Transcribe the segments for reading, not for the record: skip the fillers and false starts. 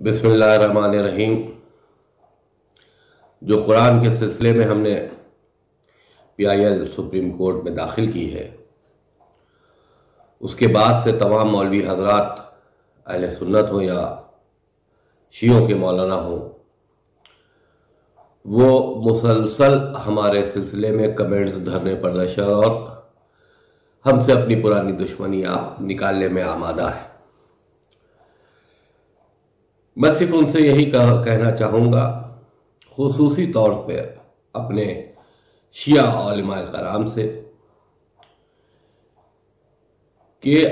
بسم اللہ الرحمن الرحیم۔ جو قرآن کے سلسلے میں ہم نے PIL سپریم کورٹ میں داخل کی ہے، اس کے بعد سے تمام مولوی حضرات اہل سنت ہوں یا شیعوں کے مولانا ہوں، وہ مسلسل ہمارے سلسلے میں کمنٹس دھرنے پردرشن اور ہم سے اپنی پرانی دشمنی نکالنے میں آمادہ ہے۔ میں صرف ان سے یہی کہنا چاہوں گا، خصوصی طور پہ اپنے شیعہ علماء کرام سے، کہ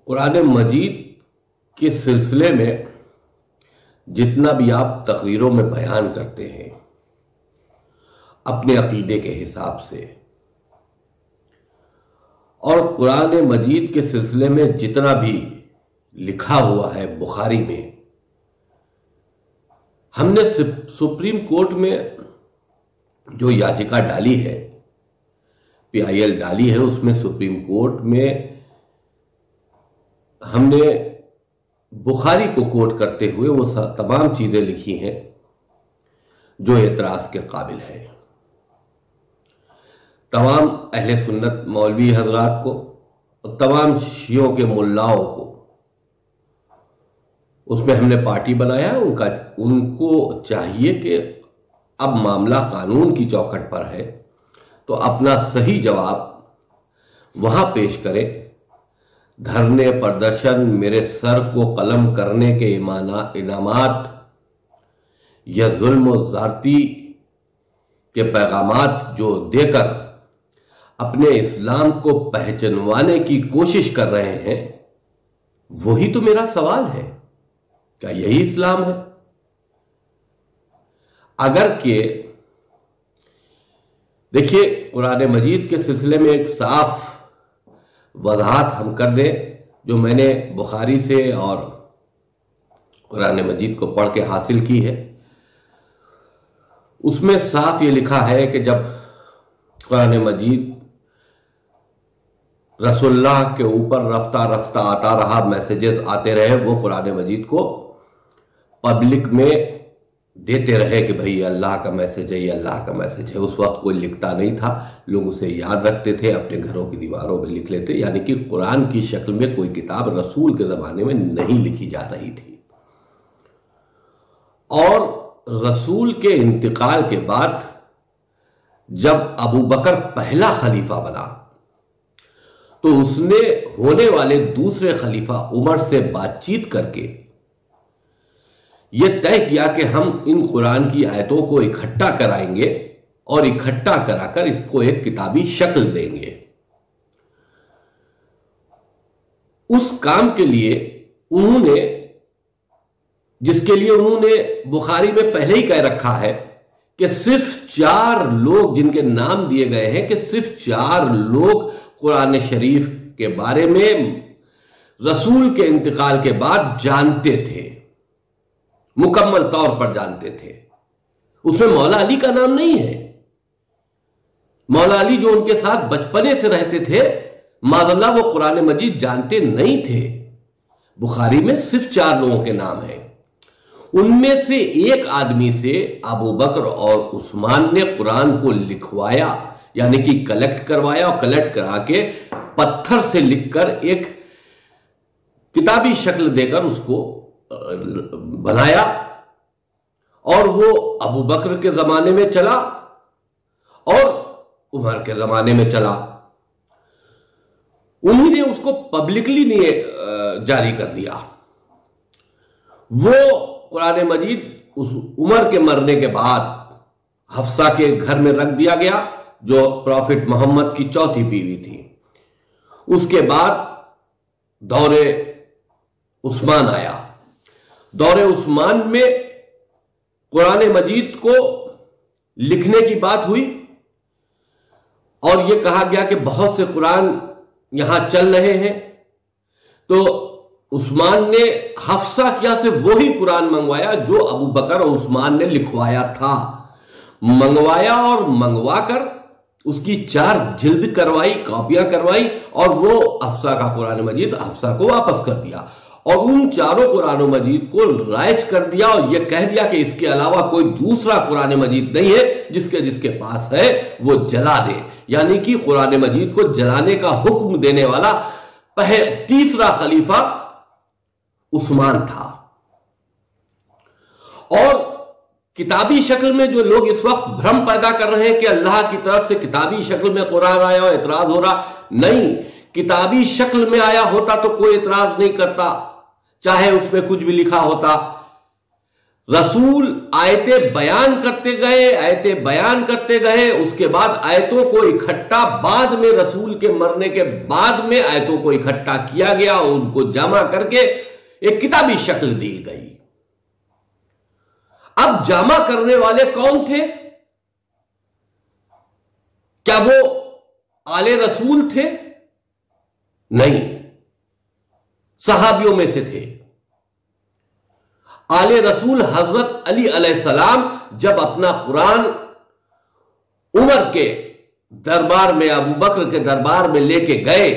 قرآن مجید کے سلسلے میں جتنا بھی آپ تقریروں میں بیان کرتے ہیں اپنے عقیدے کے حساب سے، اور قرآن مجید کے سلسلے میں جتنا بھی لکھا ہوا ہے بخاری میں، ہم نے سپریم کورٹ میں جو یاچکا ڈالی ہے، PIL ڈالی ہے، اس میں سپریم کورٹ میں ہم نے بخاری کو کوٹ کرتے ہوئے وہ تمام چیزیں لکھی ہیں جو اعتراض کے قابل ہے۔ تمام اہل سنت مولوی حضرات کو اور تمام شیعوں کے ملاؤں کو اس میں ہم نے پارٹی بنایا ہے۔ ان کو چاہیے کہ اب معاملہ قانون کی چوکھٹ پر ہے تو اپنا صحیح جواب وہاں پیش کرے۔ دھرنے پردرشن، میرے سر کو قلم کرنے کے انعامات یا ظلم و زیادتی کے پیغامات جو دے کر اپنے اسلام کو پہچنوانے کی کوشش کر رہے ہیں، وہی تو میرا سوال ہے، کیا یہی اسلام ہے؟ اگر کہ دیکھیے، قرآن مجید کے سلسلے میں ایک صاف وضاحت ہم کر دیں جو میں نے بخاری سے اور قرآن مجید کو پڑھ کے حاصل کی ہے۔ اس میں صاف یہ لکھا ہے کہ جب قرآن مجید رسول اللہ کے اوپر رفتہ رفتہ آتا رہا، میسیجز آتے رہے، وہ قرآن مجید کو پبلک میں دیتے رہے کہ بھئی یہ اللہ کا میسیج ہے، یہ اللہ کا میسیج ہے۔ اس وقت کوئی لکھتا نہیں تھا، لوگ اسے یاد رکھتے تھے، اپنے گھروں کی دیواروں میں لکھ لیتے، یعنی کہ قرآن کی شکل میں کوئی کتاب رسول کے زمانے میں نہیں لکھی جا رہی تھی۔ اور رسول کے انتقال کے بعد جب ابو بکر پہلا خلیفہ بنا تو اس نے ہونے والے دوسرے خلیفہ عمر سے بات چیت کر کے یہ طے کیا کہ ہم ان قرآن کی آیتوں کو اکٹھا کرائیں گے اور اکٹھا کرا کر اس کو ایک کتابی شکل دیں گے۔ اس کام کے لیے جس کے لیے انہوں نے بخاری میں پہلے ہی کہہ رکھا ہے کہ صرف 4 لوگ جن کے نام دیے گئے ہیں، کہ صرف 4 لوگ قرآن شریف کے بارے میں رسول کے انتقال کے بعد جانتے تھے، مکمل طور پر جانتے تھے۔ اس میں مولا علی کا نام نہیں ہے۔ مولا علی جو ان کے ساتھ بچپنے سے رہتے تھے، معاذ اللہ وہ قرآن مجید جانتے نہیں تھے۔ بخاری میں صرف 4 لوگوں کے نام ہیں۔ ان میں سے ایک آدمی سے ابو بکر اور عثمان نے قرآن کو لکھوایا، یعنی کہ کلیکٹ کروایا، اور کلیکٹ کرا کے پتھر سے لکھ کر ایک کتابی شکل دے کر اس کو بنایا، اور وہ ابو بکر کے زمانے میں چلا اور عمر کے زمانے میں چلا۔ انہی نے اس کو پبلکلی نہیں جاری کر دیا۔ وہ قرآن مجید اس عمر کے مرنے کے بعد حفصہ کے گھر میں رکھ دیا گیا، جو پروفٹ محمد کی 4تھی بیوی تھی۔ اس کے بعد دور عثمان آیا۔ دور عثمان میں قرآن مجید کو لکھنے کی بات ہوئی، اور یہ کہا گیا کہ بہت سے قرآن یہاں چل رہے ہیں، تو عثمان نے حفصہ کیا سے وہی قرآن منگوایا جو ابو بکر اور عثمان نے لکھوایا تھا۔ منگوایا اور منگوا کر اس کی 4 جلد کروائی، کاپیاں کروائی، اور وہ حفصہ کا قرآن مجید حفصہ کو واپس کر دیا۔ اور ان چاروں قرآن مجید کو رائج کر دیا اور یہ کہہ دیا کہ اس کے علاوہ کوئی دوسرا قرآن مجید نہیں ہے، جس کے پاس ہے وہ جلا دے. یعنی کہ قرآن مجید کو جلانے کا حکم دینے والا تیسرا خلیفہ عثمان تھا. اور کتابی شکل میں جو لوگ اس وقت بھرم پیدا کر رہے ہیں کہ اللہ کی طرف سے کتابی شکل میں قرآن آیا اور اعتراض ہو رہا، نہیں، کتابی شکل میں آیا ہوتا تو کوئی اعتراض نہیں کرتا، چاہے اس میں کچھ بھی لکھا ہوتا. رسول آیتیں بیان کرتے گئے، اس کے بعد آیتوں کو اکٹھا بعد میں رسول کے مرنے کے بعد میں آیتوں کو اکٹھا کیا گیا اور ان کو جمع کر کے ایک کتابی شکل دی گئی. اب جمع کرنے والے کون تھے؟ کیا وہ آل رسول تھے؟ نہیں، صحابیوں میں سے تھے. آل رسول حضرت علی علیہ السلام جب اپنا قرآن عمر کے دربار میں، ابو بکر کے دربار میں لے کے گئے،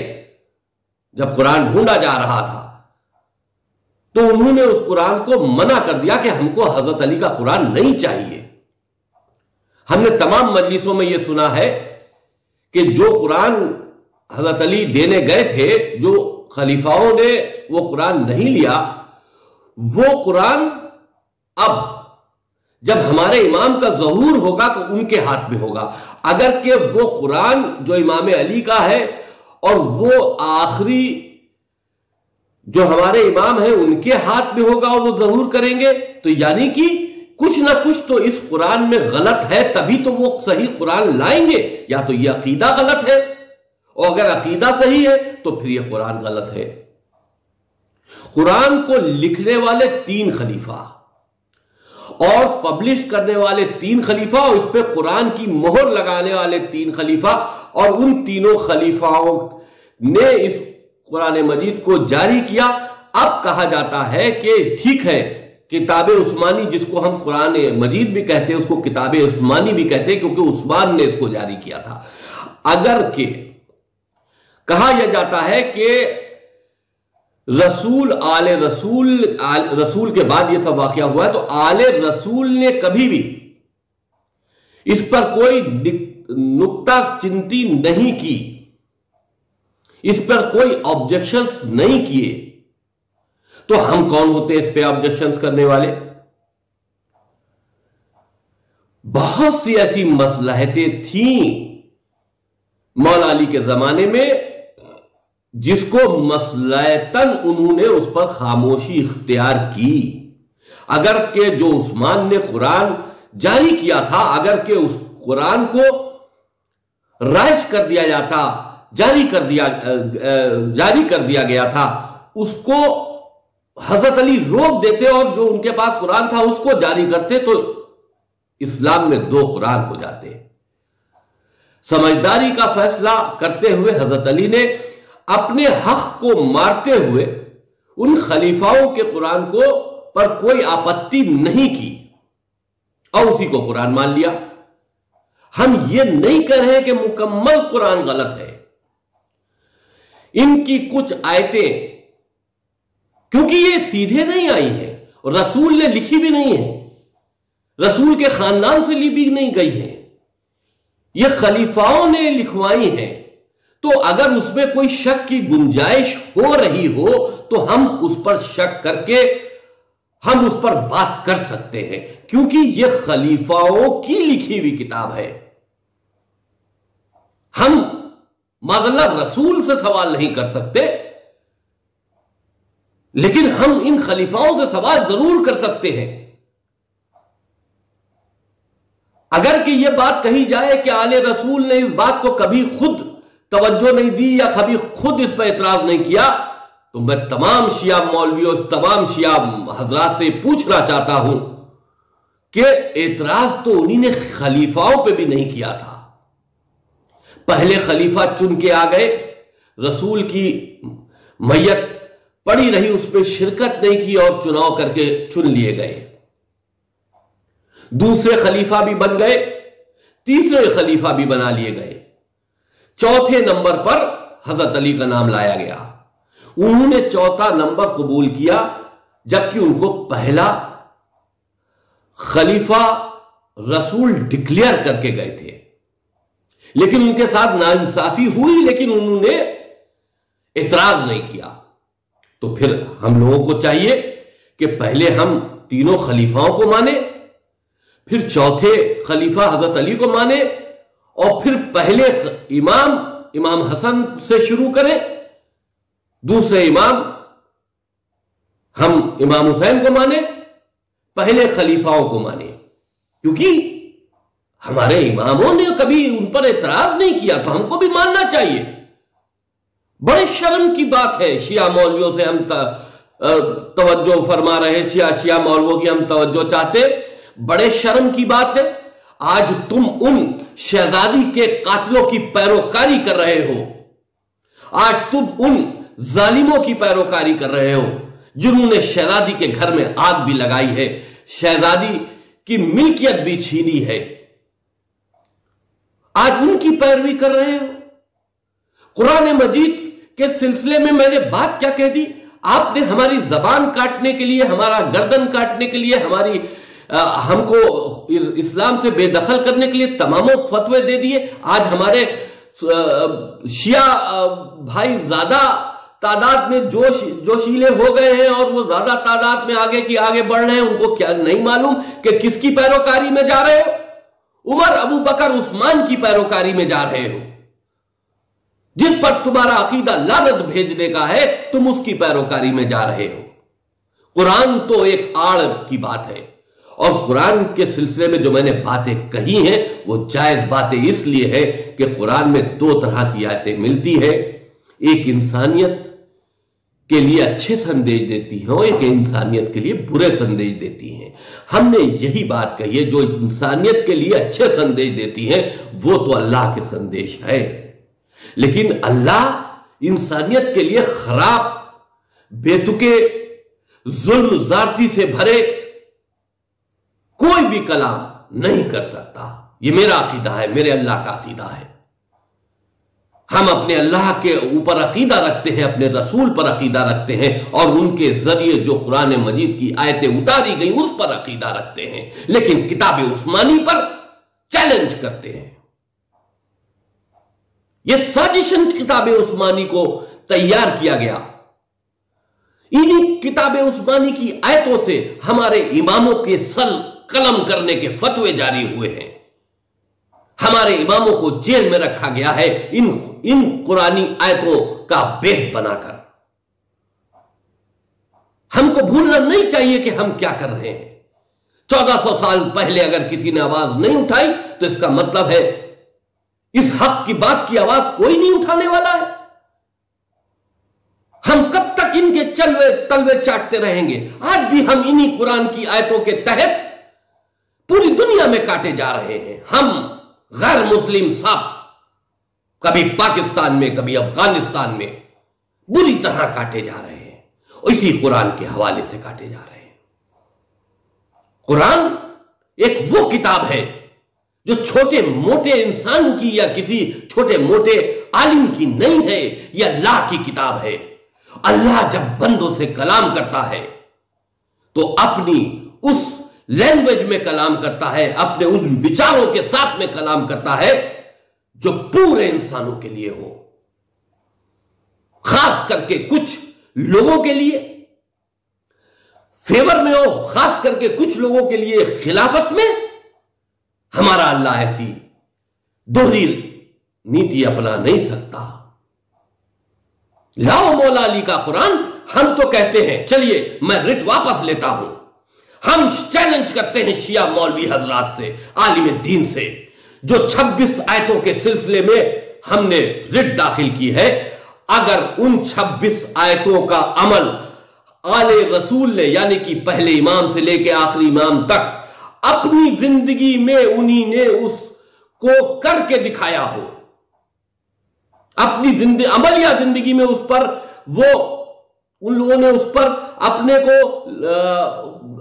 جب قرآن ڈھونڈا جا رہا تھا تو انہوں نے اس قرآن کو منع کر دیا کہ ہم کو حضرت علی کا قرآن نہیں چاہیے. ہم نے تمام مجلسوں میں یہ سنا ہے کہ جو قرآن حضرت علی دینے گئے تھے، جو خلیفاؤں نے وہ قرآن نہیں لیا، وہ قرآن اب جب ہمارے امام کا ظہور ہوگا تو ان کے ہاتھ میں ہوگا. اگر کہ وہ قرآن جو امام علی کا ہے اور وہ آخری جو ہمارے امام ہیں ان کے ہاتھ میں ہوگا اور وہ ظہور کریں گے، تو یعنی کہ کچھ نہ کچھ تو اس قرآن میں غلط ہے، تبھی تو وہ صحیح قرآن لائیں گے. یا تو یہ عقیدہ غلط ہے، اور اگر عقیدہ صحیح ہے تو پھر یہ قرآن غلط ہے. قرآن کو لکھنے والے 3 خلیفہ اور پبلش کرنے والے 3 خلیفہ اور اس پہ قرآن کی مہر لگانے والے 3 خلیفہ، اور ان تینوں خلیفاؤں نے اس قرآن مجید کو جاری کیا. اب کہا جاتا ہے کہ ٹھیک ہے، کتاب عثمانی جس کو ہم قرآن مجید بھی کہتے ہیں، اس کو کتاب عثمانی بھی کہتے ہیں کیونکہ عثمان نے اس کو جاری کیا تھا. اگر کہ کہا یہ جاتا ہے کہ آل رسول کے بعد یہ سب واقعہ ہوا ہے، تو آل رسول نے کبھی بھی اس پر کوئی نکتہ چنتی نہیں کی، اس پر کوئی آبجیکشنز نہیں کیے. تو ہم کون ہوتے ہیں اس پہ آبجیکشنز کرنے والے؟ بہت سی ایسی مصلحتیں تھیں مولا علی کے زمانے میں جس کو مصلحتاً انہوں نے اس پر خاموشی اختیار کی. اگر کہ جو عثمان نے قرآن جاری کیا تھا، اگر کہ اس قرآن کو رائج کر دیا جاتا، جاری کر دیا گیا تھا، اس کو حضرت علی روک دیتے اور جو ان کے پاس قرآن تھا اس کو جاری کرتے، تو اسلام میں 2 قرآن ہو جاتے. سمجھداری کا فیصلہ کرتے ہوئے حضرت علی نے اپنے حق کو مارتے ہوئے ان خلیفاؤں کے قرآن کو پر کوئی آپتی نہیں کی اور اسی کو قرآن مان لیا. ہم یہ نہیں کہہ رہے کہ مکمل قرآن غلط ہے. ان کی کچھ آیتیں کیونکہ یہ سیدھے نہیں آئی ہیں اور رسول نے لکھی بھی نہیں ہے، رسول کے خاندان سے لی بھی نہیں گئی ہیں، یہ خلیفاؤں نے لکھوائی ہیں. تو اگر اس میں کوئی شک کی گنجائش ہو رہی ہو تو ہم اس پر شک کر کے ہم اس پر بات کر سکتے ہیں، کیونکہ یہ خلیفاؤں کی لکھی ہوئی کتاب ہے. ہم معذاللہ رسول سے سوال نہیں کر سکتے، لیکن ہم ان خلیفاؤں سے سوال ضرور کر سکتے ہیں. اگر کہ یہ بات کہی جائے کہ آل رسول نے اس بات کو کبھی خود توجہ نہیں دی یا کبھی خود اس پر اعتراض نہیں کیا، تو میں تمام شیعہ مولویوں، تمام شیعہ حضرات سے پوچھنا چاہتا ہوں کہ اعتراض تو انہی نے خلیفاؤں پہ بھی نہیں کیا تھا. پہلے خلیفہ چن کے آ گئے، رسول کی میت پڑی رہی، اس پہ شرکت نہیں کی اور چناؤ کر کے چن لیے گئے. دوسرے خلیفہ بھی بن گئے، تیسرے خلیفہ بھی بنا لیے گئے، چوتھے نمبر پر حضرت علی کا نام لایا گیا. انہوں نے چوتھا نمبر قبول کیا، جبکہ ان کو پہلا خلیفہ رسول ڈکلیئر کر کے گئے تھے، لیکن ان کے ساتھ ناانصافی ہوئی، لیکن انہوں نے اعتراض نہیں کیا۔ تو پھر ہم لوگوں کو چاہیے کہ پہلے ہم تینوں خلیفاؤں کو مانیں، پھر چوتھے خلیفہ حضرت علی کو مانیں، اور پھر پہلے امام حسن سے شروع کریں، دوسرے امام ہم امام حسین کو مانیں، پہلے خلیفاؤں کو مانیں، کیونکہ ہمارے اماموں نے کبھی ان پر اعتراض نہیں کیا، تو ہم کو بھی ماننا چاہیے۔ بڑے شرم کی بات ہے شیعہ مولویوں سے ہم توجہ فرما رہے، شیعہ مولویوں کی ہم توجہ چاہتے، بڑے شرم کی بات ہے۔ آج تم ان شہزادی کے قاتلوں کی پیروکاری کر رہے ہو، آج تم ان ظالموں کی پیروکاری کر رہے ہو جنہوں نے شہزادی کے گھر میں آگ بھی لگائی ہے، شہزادی کی ملکیت بھی چھینی ہے، آج ان کی پیروی کر رہے ہو۔ قرآن مجید کے سلسلے میں میں نے بات کیا کہہ دی؟ آپ نے ہماری زبان کاٹنے کے لیے، ہمارا گردن کاٹنے کے لیے، ہم کو اسلام سے بے دخل کرنے کے لیے تمام فتوے دے دیے۔ آج ہمارے شیعہ بھائی زیادہ تعداد میں جوشیلے ہو گئے ہیں، اور وہ زیادہ تعداد میں آگے بڑھ رہے ہیں، ان کو کیا نہیں معلوم کہ کس کی پیروکاری میں جا رہے ہو؟ عمر، ابو بکر، عثمان کی پیروکاری میں جا رہے ہو۔ جس پر تمہارا عقیدہ لعنت بھیجنے کا ہے، تم اس کی پیروکاری میں جا رہے ہو۔ قرآن تو ایک آڑ کی بات ہے، اور قرآن کے سلسلے میں جو میں نے باتیں کہی ہیں وہ جائز باتیں اس لیے ہے کہ قرآن میں دو طرح کی آیتیں ملتی ہے، ایک انسانیت کے لیے اچھے سندیش دیتی ہیں اور ایک انسانیت کے لیے برے سندیش دیتی ہیں۔ ہم نے یہی بات کہی ہے، جو انسانیت کے لیے اچھے سندیش دیتی ہیں وہ تو اللہ کے سندیش ہے، لیکن اللہ انسانیت کے لیے خراب، بے تکے، ظلم زیادتی سے بھرے کوئی بھی کلام نہیں کر سکتا۔ یہ میرا عقیدہ ہے، میرے اللہ کا عقیدہ ہے۔ ہم اپنے اللہ کے اوپر عقیدہ رکھتے ہیں، اپنے رسول پر عقیدہ رکھتے ہیں، اور ان کے ذریعے جو قرآن مجید کی آیتیں اتاری گئیں اس پر عقیدہ رکھتے ہیں، لیکن کتاب عثمانی پر چیلنج کرتے ہیں۔ یہ سازشن کتاب عثمانی کو تیار کیا گیا، انہی کتاب عثمانی کی آیتوں سے ہمارے اماموں کے سل قلم کرنے کے فتوے جاری ہوئے ہیں، ہمارے اماموں کو جیل میں رکھا گیا ہے ان قرآنی آیتوں کا بیس بنا کر۔ ہم کو بھولنا نہیں چاہیے کہ ہم کیا کر رہے ہیں۔ 1400 سال پہلے اگر کسی نے آواز نہیں اٹھائی تو اس کا مطلب ہے اس حق کی بات کی آواز کوئی نہیں اٹھانے والا ہے۔ ہم کب تک ان کے تلوے چاٹتے رہیں گے؟ آج بھی ہم انہی قرآن کی آیتوں کے تحت پوری دنیا میں کاٹے جا رہے ہیں۔ ہم غیر مسلم سب کبھی پاکستان میں، کبھی افغانستان میں بری طرح کاٹے جا رہے ہیں، اسی قرآن کے حوالے سے کاٹے جا رہے ہیں۔ قرآن ایک وہ کتاب ہے جو چھوٹے موٹے انسان کی یا کسی چھوٹے موٹے عالم کی نہیں ہے، یہ اللہ کی کتاب ہے۔ اللہ جب بندوں سے کلام کرتا ہے تو اپنی اس لینگویج میں کلام کرتا ہے، اپنے ان وچاروں کے ساتھ میں کلام کرتا ہے جو پورے انسانوں کے لیے ہو، خاص کر کے کچھ لوگوں کے لیے فیور میں ہو، خاص کر کے کچھ لوگوں کے لیے خلافت میں۔ ہمارا اللہ ایسی دوہری نیتی اپنا نہیں سکتا۔ لاؤ مولا علی کا قرآن، ہم تو کہتے ہیں، چلیے میں رٹ واپس لیتا ہوں، ہم چیلنج کرتے ہیں شیعہ مولوی حضرات سے، عالم دین سے، جو 26 آیتوں کے سلسلے میں ہم نے رٹ داخل کی ہے، اگر ان 26 آیتوں کا عمل آل رسول نے، یعنی کہ پہلے امام سے لے کے آخری امام تک اپنی زندگی میں انہی نے اس کو کر کے دکھایا ہو، اپنی عملیہ زندگی میں اس پر ان لوگوں نے اس پر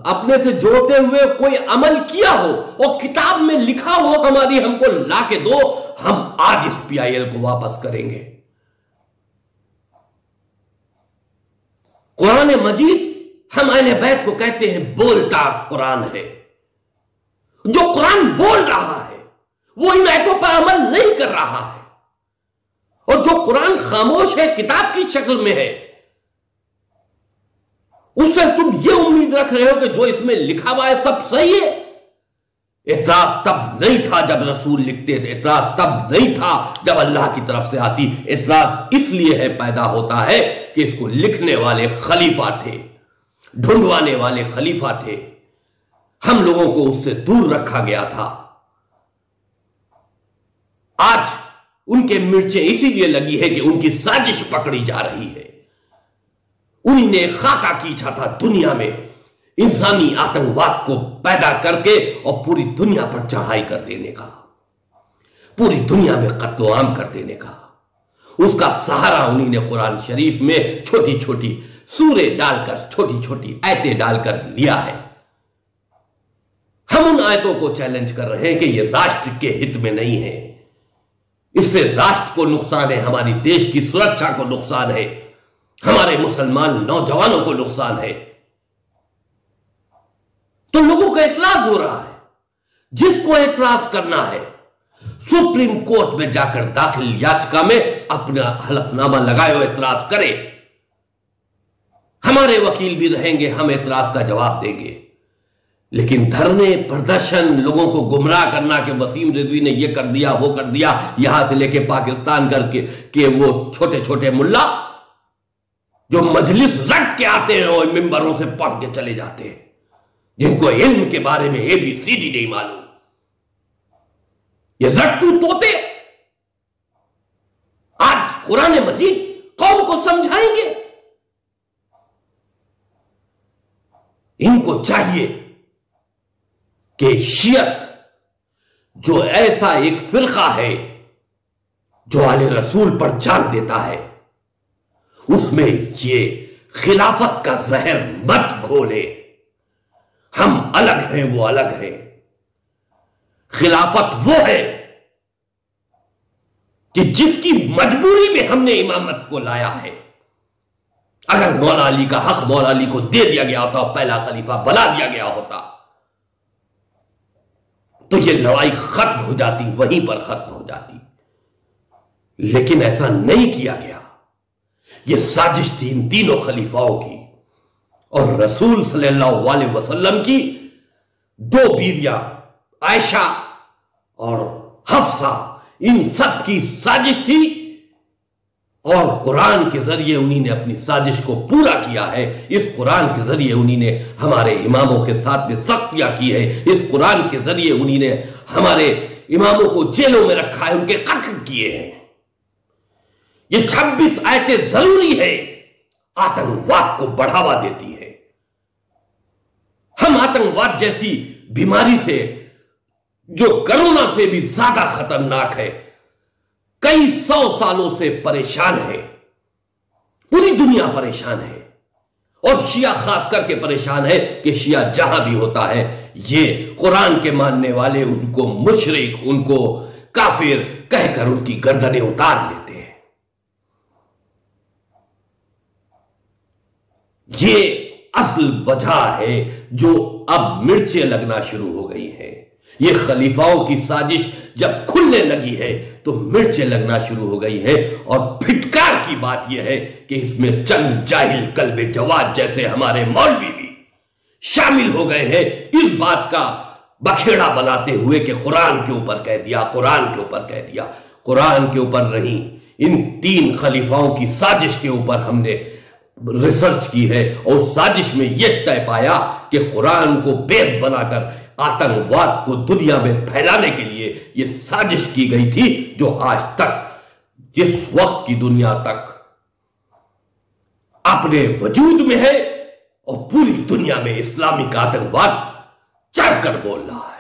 اپنے سے جوڑتے ہوئے کوئی عمل کیا ہو اور کتاب میں لکھا ہو ہماری، ہم کو لا کے دو، ہم آج اس PIL کو واپس کریں گے۔ قرآن مجید ہم اہل بیت کو کہتے ہیں بولتا قرآن ہے. جو قرآن بول رہا ہے وہ ان آیتوں پر عمل نہیں کر رہا ہے، اور جو قرآن خاموش ہے، کتاب کی شکل میں ہے، اس سے تم یہ امید رکھ رہے ہو کہ جو اس میں لکھا ہوا ہے سب صحیح ہے. اعتراض تب نہیں تھا جب رسول لکھتے تھے، اعتراض تب نہیں تھا جب اللہ کی طرف سے آتی. اعتراض اس لیے ہے پیدا ہوتا ہے کہ اس کو لکھنے والے خلیفہ تھے، ڈھونڈوانے والے خلیفہ تھے. ہم لوگوں کو اس سے دور رکھا گیا تھا. آج ان کے مرچیں اسی لیے لگی ہے کہ ان کی سازش پکڑی جا رہی ہے. انہی نے خاکہ کیچھا تھا دنیا میں انسانی آتنکواد کو پیدا کر کے اور پوری دنیا پر چڑھائی کر دینے کا، پوری دنیا میں قتل و عام کر دینے کا. اس کا سہارا انہی نے قرآن شریف میں چھوٹی چھوٹی سورے ڈال کر، چھوٹی چھوٹی آیتیں ڈال کر لیا ہے. ہم ان آیتوں کو چیلنج کر رہے ہیں کہ یہ راشٹر کے ہت میں نہیں ہے. اس سے راشٹر کو نقصان ہے، ہماری دیش کی سرکشا کو نقصان ہے، ہمارے مسلمان نوجوانوں کو نقصان ہے. تو لوگوں کا اعتراض ہو رہا ہے. جس کو اعتراض کرنا ہے سپریم کورٹ میں جا کر داخل یاچکا میں اپنا حلف نامہ لگائے اور اعتراض کرے. ہمارے وکیل بھی رہیں گے، ہم اعتراض کا جواب دیں گے. لیکن دھرنے، پردرشن، لوگوں کو گمراہ کرنا کہ وسیم رضوی نے یہ کر دیا، وہ کر دیا، یہاں سے لے کے پاکستان کر کے کہ وہ چھوٹے چھوٹے ملا جو مجلس رٹ کے آتے ہیں اور ممبروں سے پڑھ کے چلے جاتے ہیں، جن کو علم کے بارے میں ABC نہیں معلوم. یہ رٹو طوطے آج قرآن مجید قوم کو سمجھائیں گے. ان کو چاہیے کہ شیعت جو ایسا ایک فرقہ ہے جو آل رسول پر جان دیتا ہے، اس میں یہ خلافت کا زہر مت گھولے. ہم الگ ہیں، وہ الگ ہیں. خلافت وہ ہے کہ جس کی مجبوری میں ہم نے امامت کو لایا ہے. اگر مولا علی کا حق مولا علی کو دے دیا گیا ہوتا، پہلا خلیفہ بنا دیا گیا ہوتا، تو یہ لڑائی ختم ہو جاتی، وہیں پر ختم ہو جاتی. لیکن ایسا نہیں کیا گیا. یہ سازش تھی ان تینوں خلیفاؤں کی اور رسول صلی اللہ علیہ وسلم کی 2 بیویاں عائشہ اور حفصہ، ان سب کی سازش تھی. اور قرآن کے ذریعے انہی نے اپنی سازش کو پورا کیا ہے. اس قرآن کے ذریعے انہی نے ہمارے اماموں کے ساتھ میں سختیاں کی ہے. اس قرآن کے ذریعے انہی نے ہمارے اماموں کو جیلوں میں رکھا ہے، ان کے قتل کیے ہیں. یہ 26 آیتیں ضروری ہے، آتنکواد کو بڑھاوا دیتی ہے. ہم آتنکواد جیسی بیماری سے جو کرونا سے بھی زیادہ خطرناک ہے کئی 100 سالوں سے پریشان ہے. پوری دنیا پریشان ہے، اور شیعہ خاص کر کے پریشان ہے کہ شیعہ جہاں بھی ہوتا ہے یہ قرآن کے ماننے والے ان کو مشرک، ان کو کافر کہہ کر ان کی گردنیں اتار لیتے ہیں. یہ اصل وجہ ہے جو اب مرچیں لگنا شروع ہو گئی ہیں. یہ خلیفاؤں کی سازش جب کھلنے لگی ہے تو مرچیں لگنا شروع ہو گئی ہے. اور پھٹکار کی بات یہ ہے کہ اس میں چند جاہل قلب جواد جیسے ہمارے مولوی بھی شامل ہو گئے ہیں، اس بات کا بکھیڑا بناتے ہوئے کہ قرآن کے اوپر کہہ دیا، قرآن کے اوپر کہہ دیا. قرآن کے اوپر نہیں، ان 3 خلیفاؤں کی سازش کے اوپر ہم نے ریسرچ کی ہے، اور سازش میں یہ طے پایا کہ قرآن کو بیس بنا کر آتنکواد کو دنیا میں پھیلانے کے لیے یہ سازش کی گئی تھی، جو آج تک جس وقت کی دنیا تک اپنے وجود میں ہے اور پوری دنیا میں اسلامک آتنکواد چڑھ کر بول رہا ہے.